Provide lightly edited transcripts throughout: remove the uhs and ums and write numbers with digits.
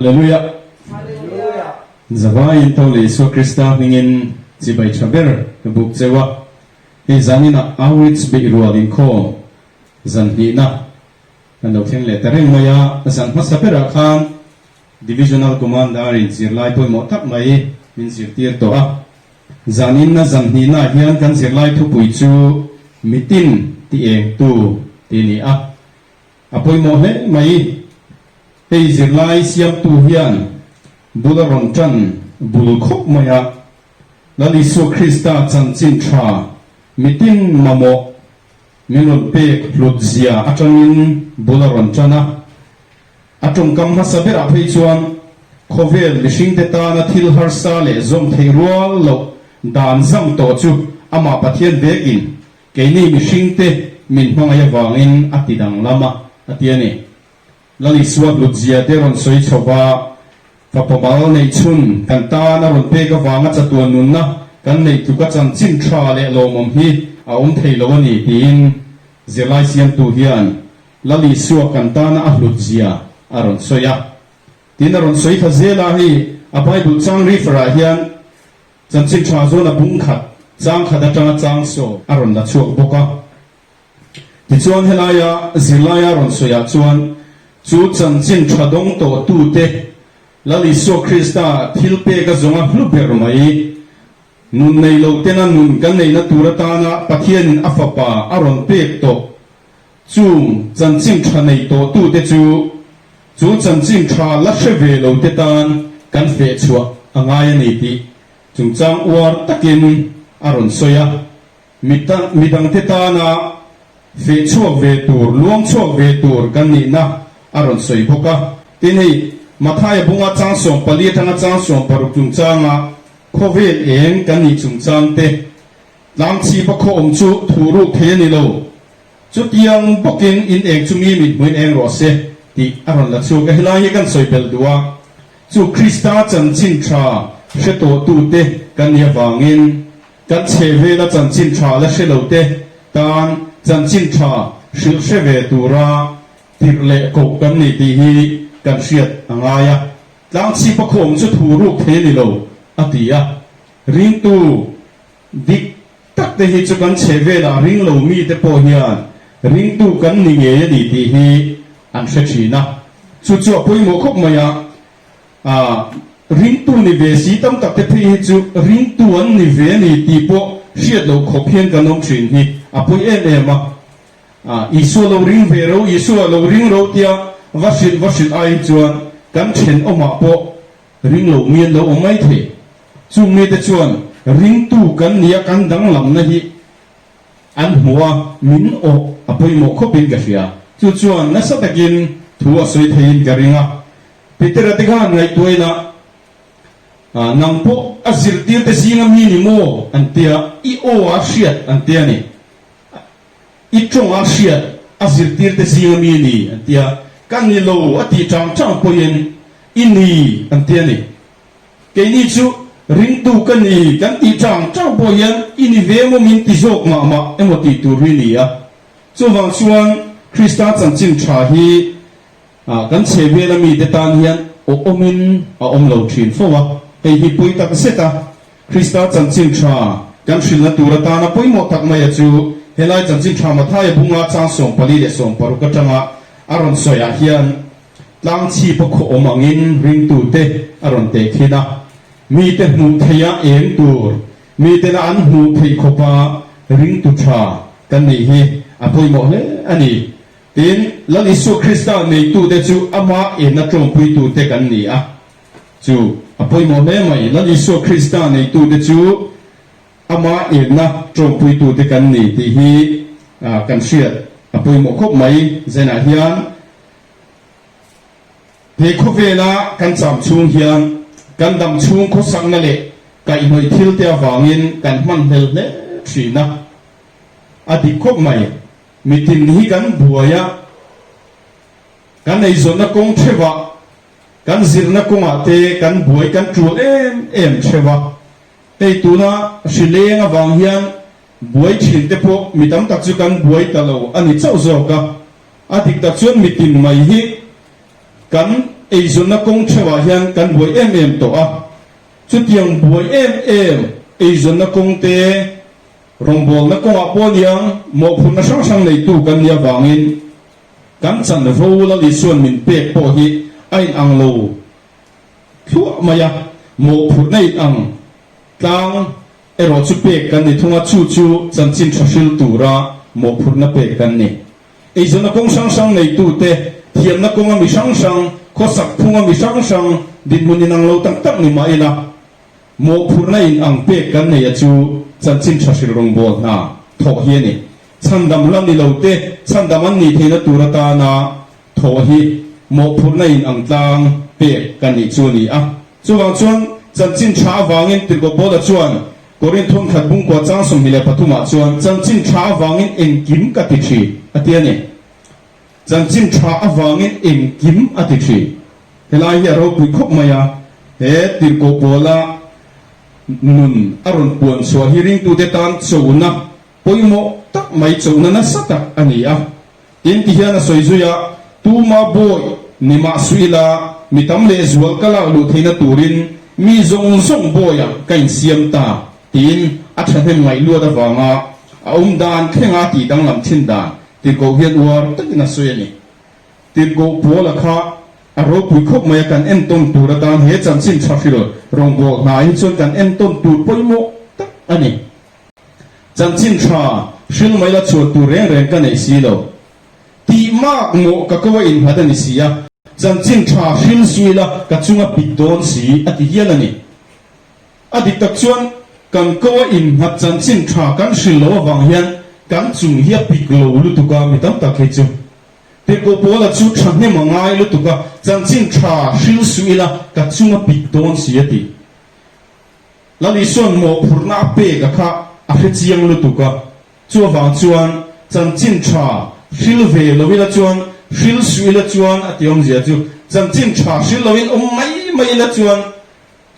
Hallelujah. Zawai in tole so Krista ningin zibai chaber buk cewa he zanina awits be rualin ko zanhina ando theng le tereng maya zan masapera khan divisional commander in zirlai poi motak mai min zirtir to a zanin na zanhina hian kan zirlai thu pui chu mitin ti eng tu ti ni a apoi mo he mai hei zirlai siam tu hian bula ron chan bul khop maya lali so Krista chan chin tha mitin mamo minul pe lutzia atangin bula ron chana atung kam ha saber a phei chuan khovel lishing te ta na thil har sa le zom thei rual lo dan zam to chu ama pathian vekin keini mishing te min hmanga wangin atidang lama atiani lali swat lutzia te ron soi chowa Fapamal nei chun kan ta na ron pe ka wanga chatuan nun na kan nei tu ka chan chin tha le lo mom hi a thei lo ni tin zirlai siam tu hian lali suwa kan ta na ahlut zia aron soya tin aron soi kha zela hi a bible chang refer hian chan chin tha zo na bung khat chang khada tanga chang so aron da chuak boka ti chuan helaya zirlai aron soya chuan chu chan chin tha dong to tu te lali so Krista thilpe ka zonga hluber mai nun nei lo tena nun kan nei na turata na pathian afapa aron pek to chu chanchin tha nei to tu te chu chanchin tha la sheve lo te tan kan fe chua angai nei ti chungchang war takin aron soya midang te ta na fe chuak ve tur luang chuak ve tur kan ni na aron soi boka tin hei mathai bunga chang som pali thanga chang som paruk chung changa khovel eng kan ni chung chang te lam chi pa kho om chu thuru the ni lo chu tiang bokin in eng chu mi mit muin eng ro se ti aron la chu ka hilai kan soi bel duwa chu Krista chan chin tha she to tu te kan ya wangin kan che ve la chan chin tha la she lo te tan chan chin tha shil she ve tura tir le ko kan ni ti hi kan siat angaya lang chi pa khom chu thuru the ni lo atia ring tu dik tak te hi chu kan cheve la ring lo mi te po hian ring tu kan ni nge ni ti hi an se china chu chu poi mo khop maya ring tu ni ve si tam tak te phi hi chu ring tu an ni ve ni ti po siat lo khop hian kan om thin hi apoi em ma isu lo ring ve ro isu lo ring ro tia vasit ai chuan kan chen oma po ring lo mien lo omai the chu me te chuan ring tu kan nia kan dang lam na hi an huwa min o apoi mo khopin ka hria chu chuan na sa takin thu a soi thein ka ringa peter atikha ngai toina nang po azir tir te singa mi ni mo antia I o a hriat antia ni I chong a hriat azir tir te singa mi ni antia kan ni lo ati chang chang poyen ini antiani ke ni chu ring tu kan ni kan ti chang chang poyen ini ve mo min ti jok ma emoti tu rini ya chu wang chuan Krista chan chin tha hi kan cheve la mi te tan hian o omin a om lo thin fo wa ei hi pui tak seta Krista chan chin tha kan shil na tur ta na pui mo tak mai chu helai chan chin tha ma thai bunga chang som pali le som paru ka tanga aron soya hian lang chi pa kho omangin ring tu te aron te khina mi te hmu theya eng tur mi te na an hmu thei khopa ring tu tha kan ni hi apoi mo le ani tin lali su Krista nei tu te chu ama e na trom pui tu te kan ni a chu apoi mo le mai lali su Krista nei tu te chu ama e na trom pui tu te kan ni ti hi kan siat apoi mo khop mai zena hian he khovela kan cham chung hian kan dam chung kho sang na le kai noi thil te awangin kan man hel le thina adi khop mai mitin hi kan buaya kan ei zona kong thewa kan zirna konga te kan buai kan tru em thewa ei tuna shilenga wang hian buai thin te po mitam tak chu kan buai talo ani chau zo ka adik tak chuan mitin mai hi kan ei zon na kong thewa hian kan buai em to a chu tiang buai em ei zon na kong te rong bol na kong a pon yang mo phun na sang nei tu kan nia wangin kan chan vo la li suan min pe po hi ain ang lo khu maya mo phun nei ang tang ero chu pe kan ni thunga chu chan chin thashil tura mo phun na pe kan ni ei zon na kong sang nei tu te thiam na kong a mi sang kho sak phunga mi sang din mun inang lo tak ni ma ila mo phun na in ang pe kan nei a chu chan chin thashil rong bol na tho hi ni chandam lam ni lo te chandam an ni theina tura ta na tho hi mo phun na in ang tlang pe kan ni chu ni a chuwang chuan chan chin tha wangin tir ko boda chuan korin thon khat bung ko chang som hile pathuma chuan chan chin tha wangin eng kim ka ti thi atiani chan chin tha awangin eng kim ati thi helai ya ro pui khop maya he tir ko bola nun aron puan so hiring tu te tan chona poimo tak mai chona na satak ania tin ti hian soi zuya tu ma boy nima suila mitam le zual kala lu theina turin mi zong boya kain siam ta tin a thathem ngai lu da wanga a dan khenga ti dang lam thin dan ti ko hian war takina soyani ti ko pola kha a ro pui khop maya kan en ton tura dan he chan chin thafiro rong bo na in chon kan en ton tur poimo tak ani chan chin tha shil mai la chu tu reng kan ei si lo ti ma mo ka ko in hadani sia chan chin tha shil suila ka chunga pidon si ati hian ani adi tak chuan kan ko in hat chan chin tha kan shil lo wang hian kan chung hi pik lo lu tu ka mi tam tak he chu te ko pola chu thang ne mangai lu tu ka chan chin tha shil suila ka chunga pidon si ati lali son mo phurna pe ka kha a he chiang lu tu ka chu wang chuan chan chin tha shil ve lo ila chuan shil suila chuan atiom zia chu chan chin tha shil lo in mai la chuan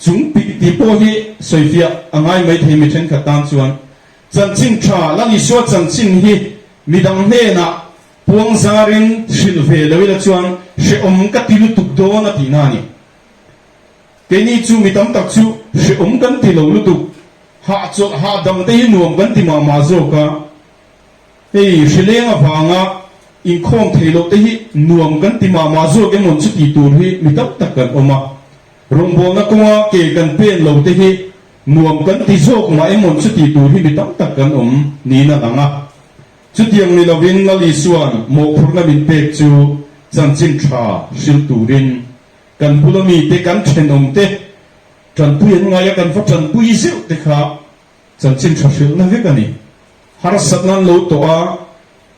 chung pi ti po hi soifia angai mai thei mi then khatan chuan chan chin tha lali so chan chin hi midang he na puang zarin shil ve lo ila chuan she ka ti lu tuk do na ti na ni ke ni chu mi tam tak chu she kan ti lo lu tu ha chu ha dam te hi nuam kan ti ma zo ka ei shileng awanga in khom theilo te hi nuam kan ti ma zo ke mon chu ti tur hi mi tam tak kan oma rongbo na kuma ke kan pen lo te hi nuam kan ti zo ma emon chu ti tur hi mi tam tak kan ni na langa chu tiang ni lovin na li suan mo phurna min pek chu chan chin tha sil turin kan bulami te kan then te tran puyen ngaya kan fa tran pui zeu te kha chan chin tha sil na ve kani har satnan lo to a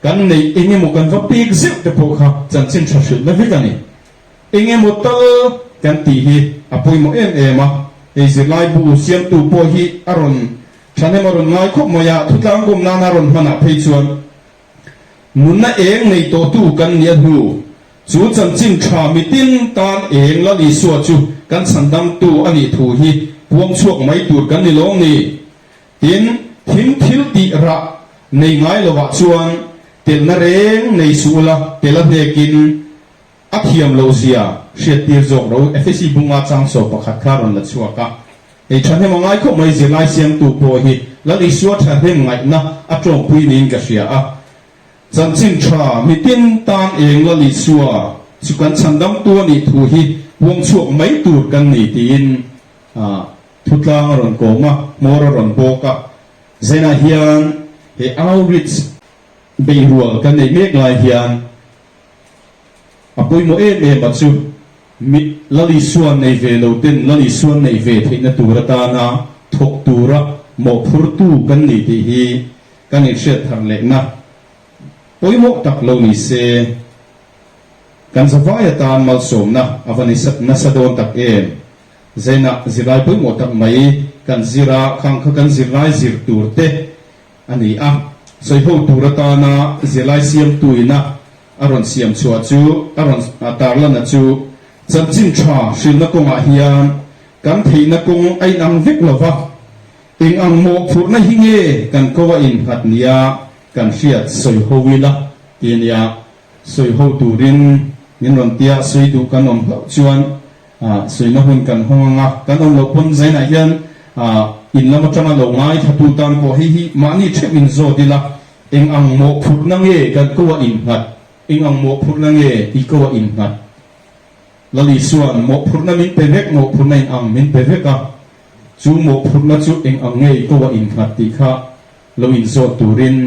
kan nei enge mo kan va pek zeu te po kha chan chin tha sil na ve kani enge mo tal kan ti hi apoi mo ma e zilai bu siam tu po hi aron thane maron ngai khop moya thutlang gum na ron hana phei chuan munna eng nei to tu kan nia hu chu chan chin tha mi tin tan eng la li suwa chu kan sandam tu ani thu hi puang chuak mai tur kan ni long ni tin thil ti ra nei ngai lowa chuan tel na reng nei sula tela hekin athiam lo sia shet tir jok ro fsc bunga chang so pakhat kharon la chuaka ei thane mangai kho mai zilai siam tu po hi la li suwa thane ngai na atong pui nin ka sia a chan chin tha mi tin tan eng la li suwa chu kan chandam tu ni thu hi wong chuak mai tur kan ni tin thutlang ron ko ma mor ron boka zena hian he outreach beirul kan nei mek lai hian apoi mo ma chu mi lali suan nei ve lo ten lali suan nei ve theina tura ta na thok tura mo phur tu kan ni ti hi kan ni shet thar le na poi mo tak lo ni se kan zawaya ta mal som na avani sat na sadon tak zaina zilai poi mo tak mai kan zira khang kha kan zilai zir tur te ani a soi ho tura ta na zilai siam tuina aron siam chua chu aron tarla na chu chan chin tha shil na konga hian kan theina kong ai nang vek lova eng ang mo phur na hinge kan kowa in hat nia kan fiat soi ho wila tinia soi ho turin min ron tia sui du kan om chuan sui na hun kan honga kan om lo pon zaina hian in lama tanga lo ngai thatu tan ko hi mani themin zo dila eng ang mo phut na nge kan ko in ngat eng ang mo phut na nge i ko in ngat lali suan mo phut na min pevek mo phut na ang min peveka chu mo phut na chu eng ang nge i ko in ngat ti kha lo in zo turin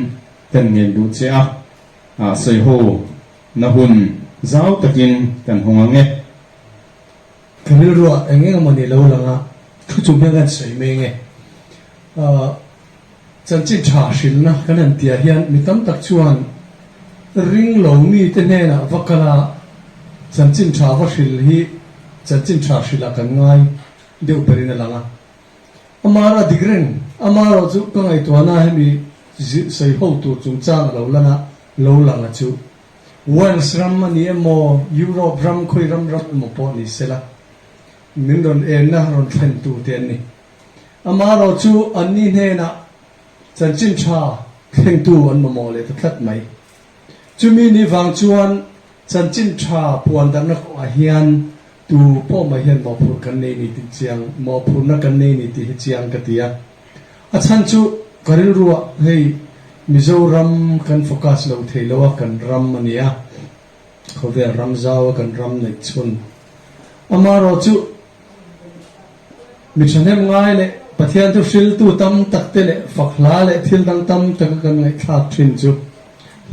kan ngen du che sei ho na hun zau takin kan honga nge kamil ruwa enge ngamani lo langa thu chung kan sei me nge chan chin tha shil na kan an tia hian mi tam tak chuan ring lo mi te ne na vakala chan chin tha va shil hi chan chin tha shila kan ngai deu perina langa amara digren amara chu ka ngai to na he mi sei ho tu chung chang lo lana lo langa chu Wales ram ni mo Europe ram khoi ram mo po ni sela min ron na ron thlen tu te ni amaro chu anni ne na chan chin tha thlen tu an mo le thlat mai chu mi ni wang chuan chan chin tha puan dan na ko hian tu po mai hian mo phur kan nei ni ti chiang mo phur na kan nei ni ti chiang ka tia a chan chu karil ruwa hei Mizoram kan focus lo theilowa kan ram mania khove ram zawa kan ram nei chun amaro chu mi chanem ngai le pathian tu shil tu tam takte le fakhla le thil dang tam tak kan ngai thak thin chu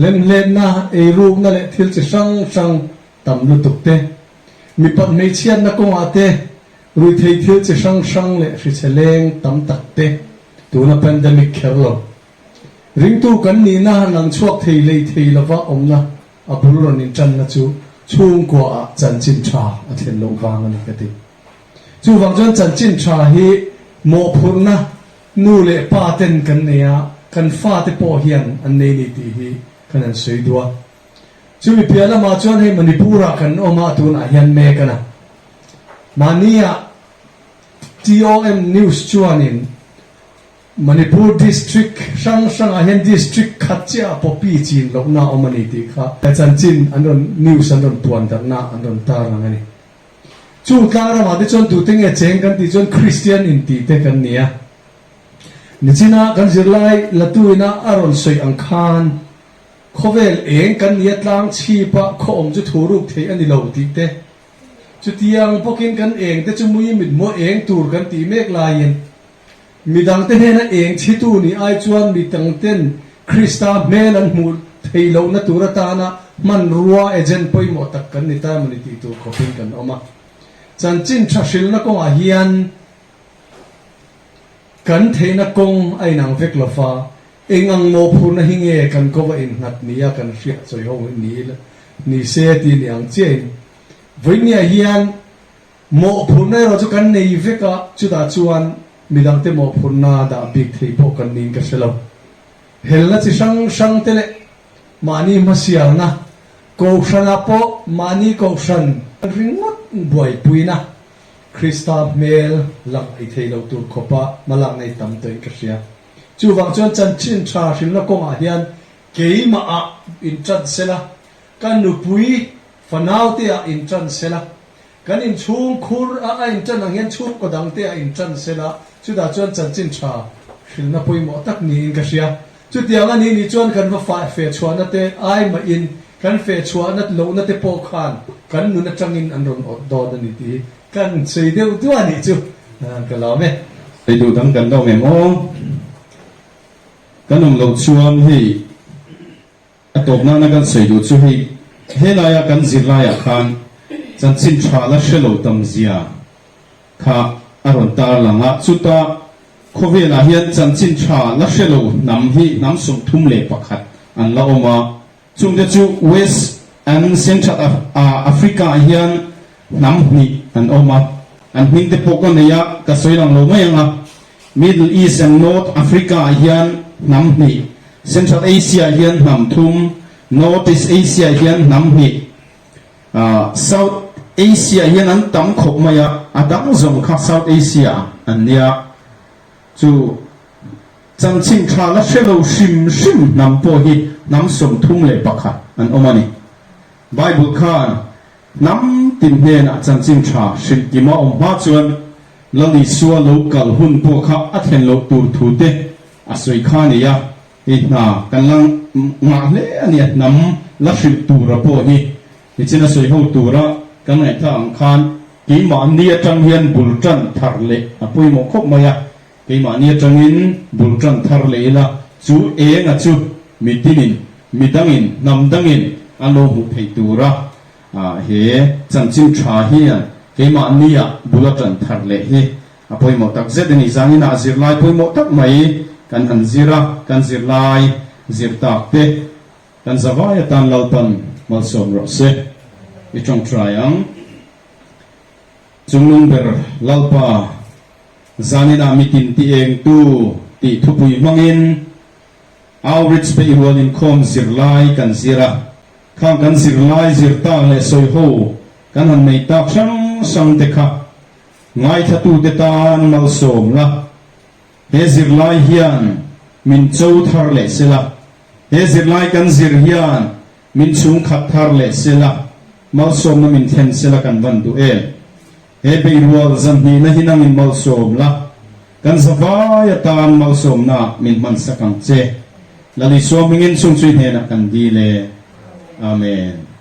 lem na e ruk na le thil chi sang tam lu tukte mi pat mei chian na ko ate rui thei thil chi sang le ri cheleng tam takte tu na pandemic kherlo ring tu kan ni na nang chuak thei lei thei lawa omna abul ron in chan na chu chung ko a chan chin tha a thlen lo wang ani ka ti chu wang jon chan chin tha hi mo phurna nu le pa ten kan neya kan fa te po hian an nei ni ti hi kan an sei dua chu mi piala ma chuan he manipura kan oma tu na hian me kana mania TOM news chuanin Manipur district sang a hen district khatcha popi chin lokna omani ti kha chan chin anon news anon puan darna anon tar ngani chu tlara ma de chon tu ting e cheng kan ti chon Christian in ti te kan nia nichina kan zirlai latuina aron soi ang khan khovel eng kan nia tlang chi pa kho om chu thuruk thei ani lo ti te chu tiang pokin kan eng te chu mui mit mo eng tur kan ti mek lain midang ten hena eng chitu ni ai chuan mitang ten Krista men an mul theilo na turata na man ruwa ejen poi mo tak kan ni ta mani ti tu khopin kan oma chan chin thashil na ko a hian kan theina kong ai nang vek lofa engang mo phur na hinge kan ko wa in nat nia kan ria choi ho ni se ti ni ang chen voinia hian mo phur na ro chu kan nei veka chu da chuan midang te mo phurna da big thei po kan ning ka selo helna chi sang tele mani masial na ko shana po mani ko shan ringot boy puina Krista mel lang ai thei lo tur khopa malak nei tam toi ka sia chu wang chuan chan chin tha hrin na ko ma hian keima a in chan sela kan nu pui fanau te a in chan sela kan in chung khur a in chan ang hian chung ko dang te a in chan sela chu da chuan chan chin tha hrin na pui mo tak ni in ka sia chu tiang ani ni chuan kan va fa fe chuan na te ai ma in kan fe chuan na lo na te po khan kan nu na changin an ron od do da ni ti kan sei deu tu ani chu ka la me ei du dang kan do me mo kan om lo chuan hi atop na na kan sei du chu hi helaya kan zirlaya khan chan chin tha la shelo tam zia kha aron tar langa chuta khovela hian chan chin tha la shelo nam hi nam sum thum le pakhat an la oma chungde chu West and Central Africa hian nam ni an oma an hing te pokon ya ka soilang lo mayanga Middle East and North Africa hian nam ni Central Asia hian nam thum Northeast Asia hian nam ni South Asia hian an tam khop maya adang zong kha South Asia an nia chu chan chin tha la shelo shim nam po hi nam som thum le pakha an omani Bible khan น้ำติมเนนอาจารย์จิงชาสิกิมาอมมาชวนลลิสัวโลกัลหุ่นพวกเขาอัดเห็นโลตูทูเตอาศัยข้านี่ยอีน่ากันลังมาเล่เนี่ยน้ำลักษิตูระโพนี่ที่จะน่าสวยหูตูระกันไหนทางคานกี่มาเนี่ยจังเฮียนบุลจันทารเละปุยโมกมายากี่มาเนี่ยจังอินบุลจันทารเละละจูเองอ่ะจูมิตินินมิดังอินนำดังอินอันโลหุเพตูระเฮจันจิมชาเฮียกี่มาเนี่ยบุลจันทารเละเฮปุยโมตักเซดนี่จานินาซิรไลปุยโมตักไม่กันอันซิระกันซิรไลซิรตักเตกันสวายตันลาปันมาสมรสเซอีจงทรายังจุงลุงเบอร์ลาปาจานินามิตินตีเองตูตีทุบุยมังอินเอาริชไปอีวันอินคอมซิรไลกันซิระข้างกันซิรไลซิรตาเลสอยโฮกันหันไม่ตักช่างสังเตคะไงทัตูเตตานมาสมละเฮซิรไลเฮียนมินโจทาร์เลสละเฮซิรไลกันซิรเฮียนมินชุงขัดทาร์เลสละมาสมนมินเทนสละกันวันดูเอเฮเบรัวจันนี่นะฮินังมินมาสมละกันสบายตานมาสมนะมินมันสักังเจลลิสวมิงินสุงสุยเฮนะกันดีเลอาเมน